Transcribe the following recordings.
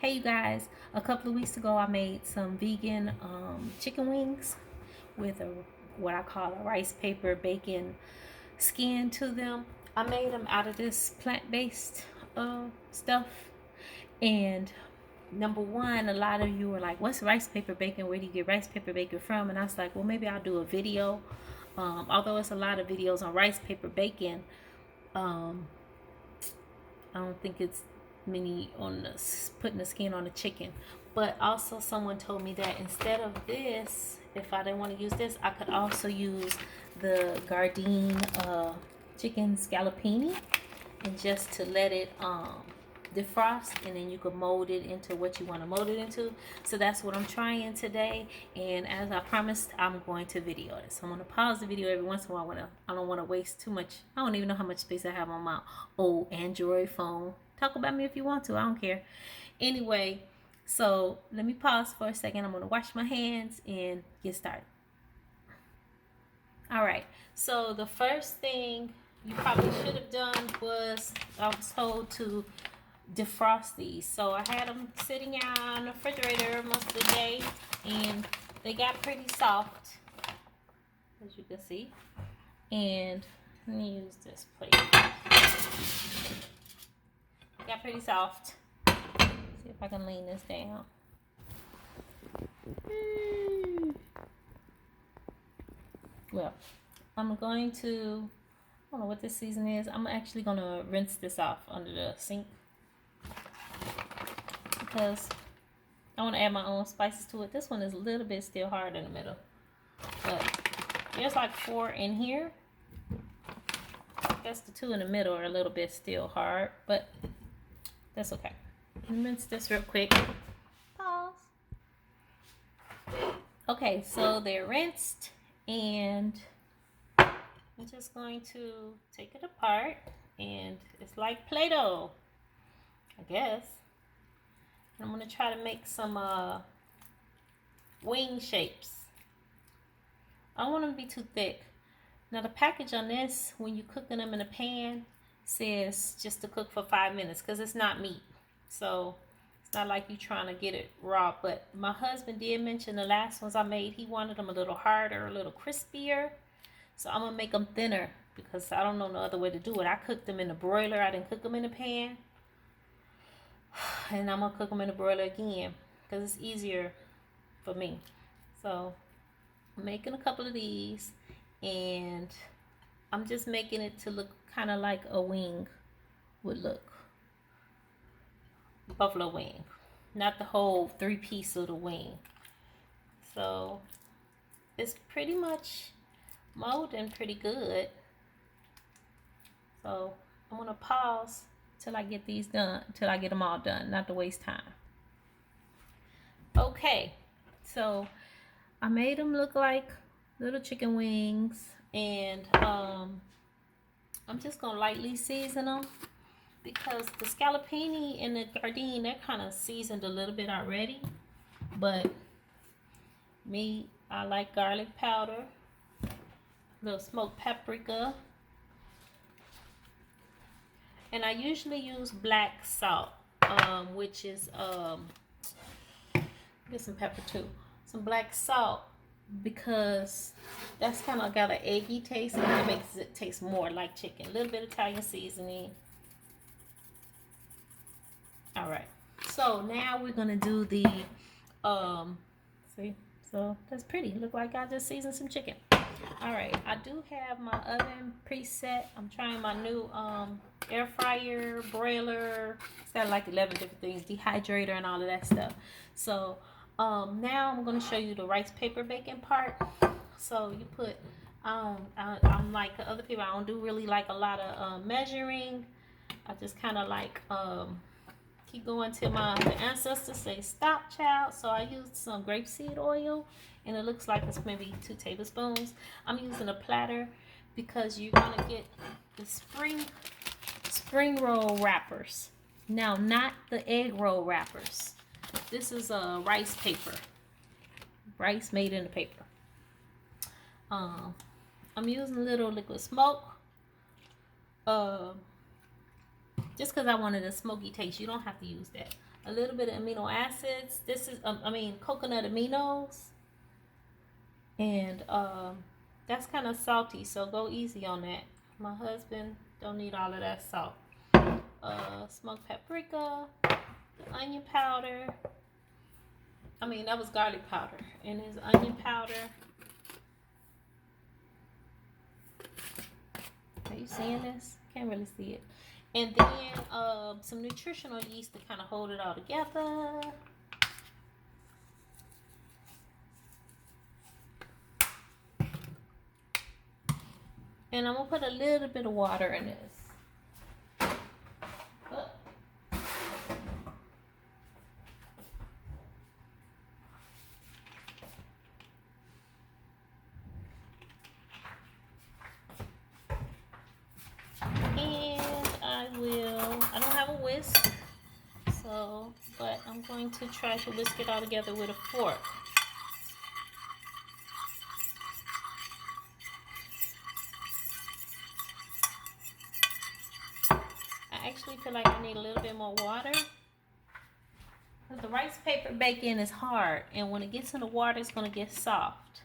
Hey you guys, a couple of weeks ago I made some vegan chicken wings with what I call a rice paper bacon skin to them. I made them out of this plant-based stuff, and number one, a lot of you were like, what's rice paper bacon? Where do you get rice paper bacon from? And I was like, well, maybe I'll do a video. Although it's a lot of videos on rice paper bacon, um, I don't think it's many on the, putting the skin on the chicken. But also someone told me that instead of this, if I didn't want to use this, I could also use the Gardein chicken scallopini, and just to let it defrost, and then you could mold it into what you want to mold it into. So that's what I'm trying today, and as I promised, I'm going to video it. So I'm going to pause the video every once in a while. I don't want to waste too much. I don't even know how much space I have on my old Android phone. Talk about me if you want to, I don't care. Anyway, so let me pause for a second. I'm going to wash my hands and get started. All right, so the first thing you probably should have done was, I was told to defrost these. So I had them sitting out in the refrigerator most of the day, and they got pretty soft, as you can see. And let me use this plate. Got pretty soft. See if I can lean this down. Well, I'm going to, I don't know what this season is. I'm actually going to rinse this off under the sink, because I want to add my own spices to it. This one is a little bit still hard in the middle, but there's like 4 in here. I guess the 2 in the middle are a little bit still hard, but that's okay. Rinse this real quick. Pause. Okay, so they're rinsed, and I'm just going to take it apart, and it's like Play-Doh, I guess. I'm going to try to make some wing shapes. I don't want them to be too thick. Now the package on this, when you're cooking them in a pan, says just to cook for 5 minutes, because it's not meat. So it's not like you're trying to get it raw. But my husband did mention the last ones I made, he wanted them a little harder, a little crispier. So I'm going to make them thinner, because I don't know no other way to do it. I cooked them in the broiler. I didn't cook them in the pan. And I'm going to cook them in the broiler again, because it's easier for me. So I'm making a couple of these, and I'm just making it to look kind of like a wing would look. Buffalo wing, not the whole 3-piece of the wing. So it's pretty much molding pretty good. So I'm gonna pause till I get these done, till I get them all done, not to waste time. Okay, so I made them look like little chicken wings, and I'm just gonna lightly season them, because the scallopini and the Gardein, they're kind of seasoned a little bit already. But me, I like garlic powder, little smoked paprika, and I usually use black salt, which is get some pepper too, some black salt, because that's kind of got an eggy taste, and it makes it taste more like chicken. A little bit of Italian seasoning. All right, so now we're gonna do the see, so that's pretty. Look like I just seasoned some chicken. All right, I do have my oven preset. I'm trying my new air fryer, broiler. It's got like 11 different things, dehydrator and all of that stuff. So now I'm going to show you the rice paper bacon part. So you put, I'm like other people, I don't do really like a lot of measuring. I just kind of like keep going till the ancestors say stop, child. So I used some grapeseed oil, and it looks like it's maybe 2 tablespoons. I'm using a platter, because you're gonna get the spring roll wrappers. Now, not the egg roll wrappers. This is a rice paper, rice made in the paper. I'm using a little liquid smoke. Just because I wanted a smoky taste. You don't have to use that. a little bit of amino acids. This is, coconut aminos. And that's kind of salty, so go easy on that. My husband don't need all of that salt. Smoked paprika, onion powder. That was garlic powder. And his onion powder. Are you seeing this? Can't really see it. And then some nutritional yeast to kind of hold it all together. And I'm going to put a little bit of water in this. I don't have a whisk, but I'm going to try to whisk it all together with a fork. I actually feel like I need a little bit more water because the rice paper bacon is hard, and when it gets in the water, it's going to get soft.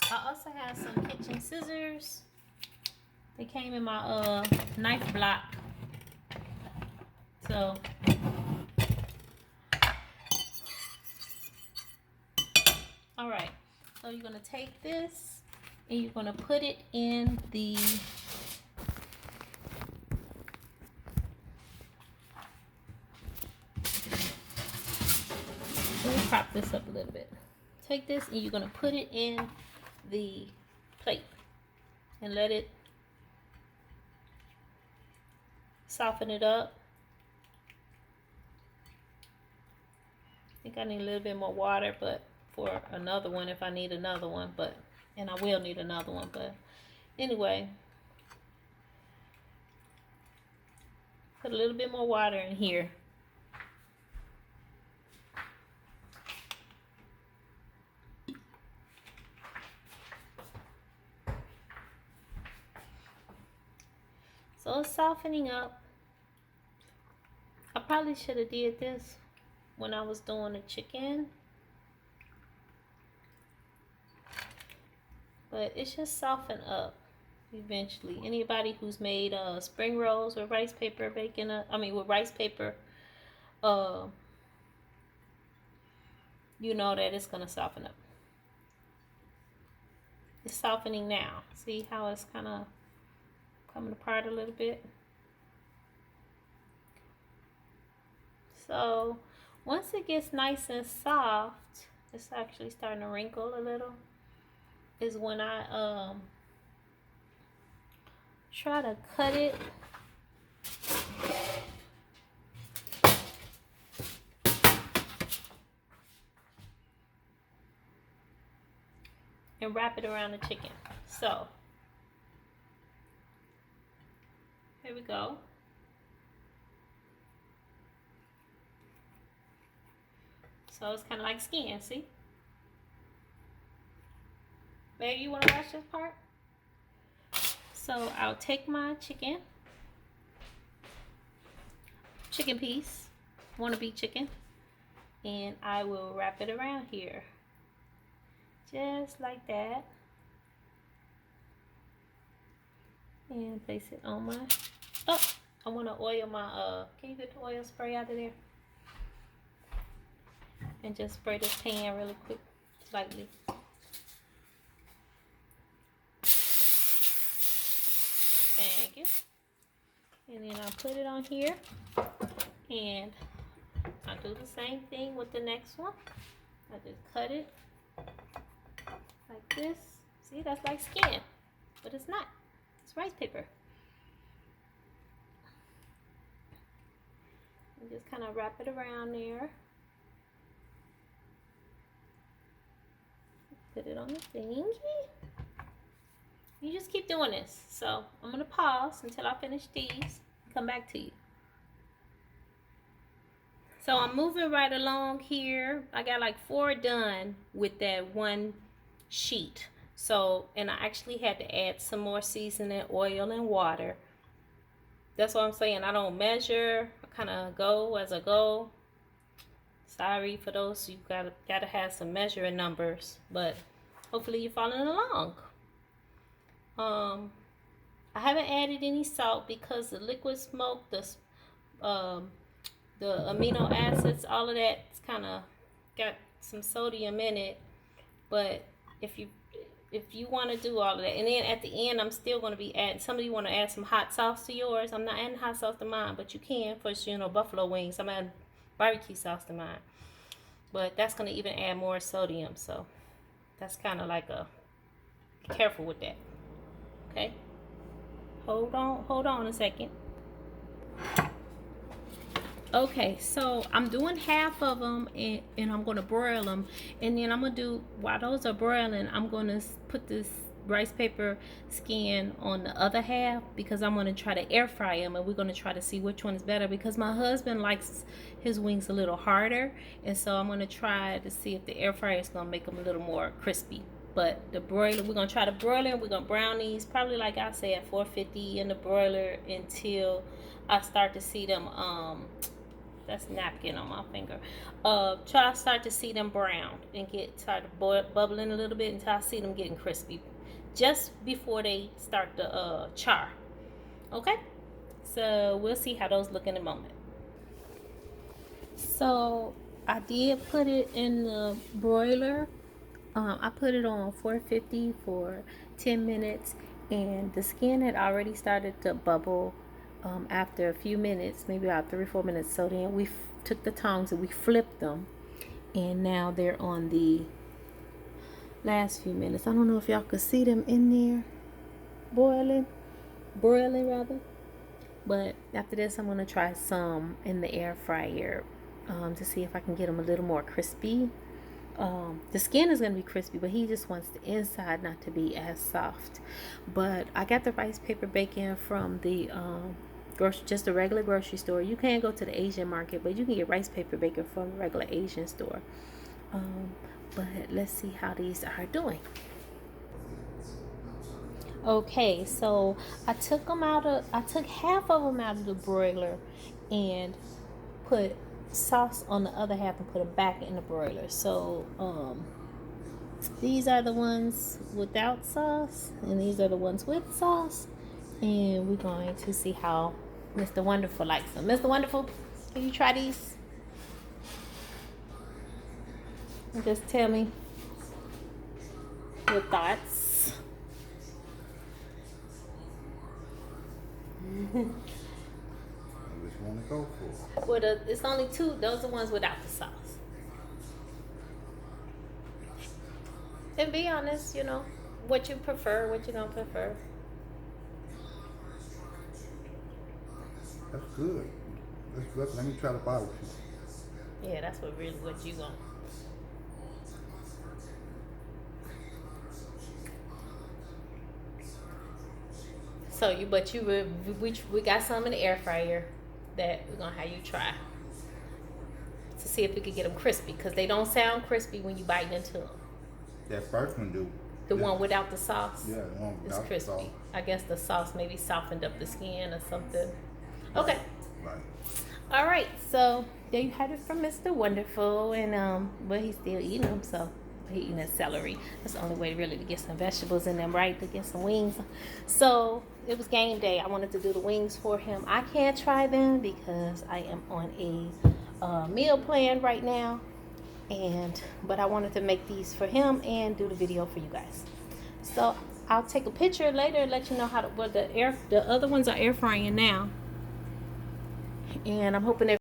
I also have some kitchen scissors. They came in my knife block. So all right, so you're gonna take this and you're gonna put it in the let me prop this up a little bit. Take this and you're gonna put it in the plate and let it soften it up. I think I need a little bit more water, but for another one if I need another one, and I will need another one, but anyway, put a little bit more water in here. So it's softening up. I probably should have did this when I was doing the chicken, but it should soften up eventually. Anybody who's made spring rolls with rice paper bacon, with rice paper, you know that it's gonna soften up. It's softening now. See how it's kind of coming apart a little bit. So once it gets nice and soft, it's actually starting to wrinkle a little, is when I try to cut it and wrap it around the chicken. So here we go. So it's kind of like skin, see? Babe, you want to watch this part? So I'll take my chicken piece, wannabe chicken, and I will wrap it around here. Just like that. And place it on my, I want to oil my, can you get the oil spray out of there? And just spray this pan really quick, slightly. Thank you. And then I'll put it on here. And I'll do the same thing with the next one. I just cut it like this. See, that's like skin, but it's not. It's rice paper. And just kind of wrap it around there. Put it on the thingy. You just keep doing this. So I'm going to pause until I finish these and come back to you. So I'm moving right along here. I got like 4 done with that one sheet. So, and I actually had to add some more seasoning, oil, and water. That's what I'm saying. I don't measure. I kind of go as I go. Sorry for those, you gotta have some measuring numbers, but hopefully you're following along. I haven't added any salt because the liquid smoke, the amino acids, all of that's kind of got some sodium in it. But if you want to do all of that, and then at the end I'm still going to be adding, some of you want to add some hot sauce to yours. I'm not adding hot sauce to mine, but you can for, you know, buffalo wings. I'm adding barbecue sauce to mine, but that's going to even add more sodium, so that's kind of like a, be careful with that. Okay, hold on a second. Okay, so I'm doing half of them, and I'm going to broil them, and then I'm going to do, while those are broiling, I'm going to put this rice paper skin on the other half, because I'm going to try to air fry them, and we're going to try to see which one is better, because my husband likes his wings a little harder, and so I'm going to try to see if the air fryer is going to make them a little more crispy. But the broiler, we're going to try the broiler. We're going to brown these probably, like I said, at 450 in the broiler until I start to see them, that's napkin on my finger. Try to start to see them brown and start bubbling a little bit until I see them getting crispy, just before they start to char. Okay, so we'll see how those look in a moment. So I did put it in the broiler. I put it on 450 for 10 minutes, and the skin had already started to bubble after a few minutes, maybe about 3 or 4 minutes. So then we took the tongs and we flipped them, and now they're on the last few minutes. I don't know if y'all could see them in there broiling rather. But after this, I'm going to try some in the air fryer to see if I can get them a little more crispy. The skin is going to be crispy, but he just wants the inside not to be as soft. But I got the rice paper bacon from the just a regular grocery store. You can't go to the Asian market, but you can get rice paper bacon from a regular Asian store. But let's see how these are doing. Okay, so I took half of them out of the broiler and put sauce on the other half and put them back in the broiler. So these are the ones without sauce, and these are the ones with sauce, and we're going to see how Mr. Wonderful likes them. Mr. Wonderful, can you try these? And just tell me your thoughts. Which one to go for? Well, it's only two. Those are the ones without the sauce. And be honest, you know, what you prefer, what you don't prefer. That's good. That's good. Let me try the barbecue. Yeah, that's what you want. So we got some in the air fryer that we're gonna have you try to see if we could get them crispy, because they don't sound crispy when you bite into them. That first one do. The one without the sauce. Yeah, the one without it's crispy. the sauce. I guess the sauce maybe softened up the skin or something. Okay. Right. All right. So there you have it from Mr. Wonderful, and but he's still eating them, so he eating his celery. That's the only way really to get some vegetables in them, right? To get some wings. So it was game day. I wanted to do the wings for him. I can't try them because I am on a meal plan right now, but I wanted to make these for him and do the video for you guys. So I'll take a picture later and let you know how the other ones are air frying now, and I'm hoping they're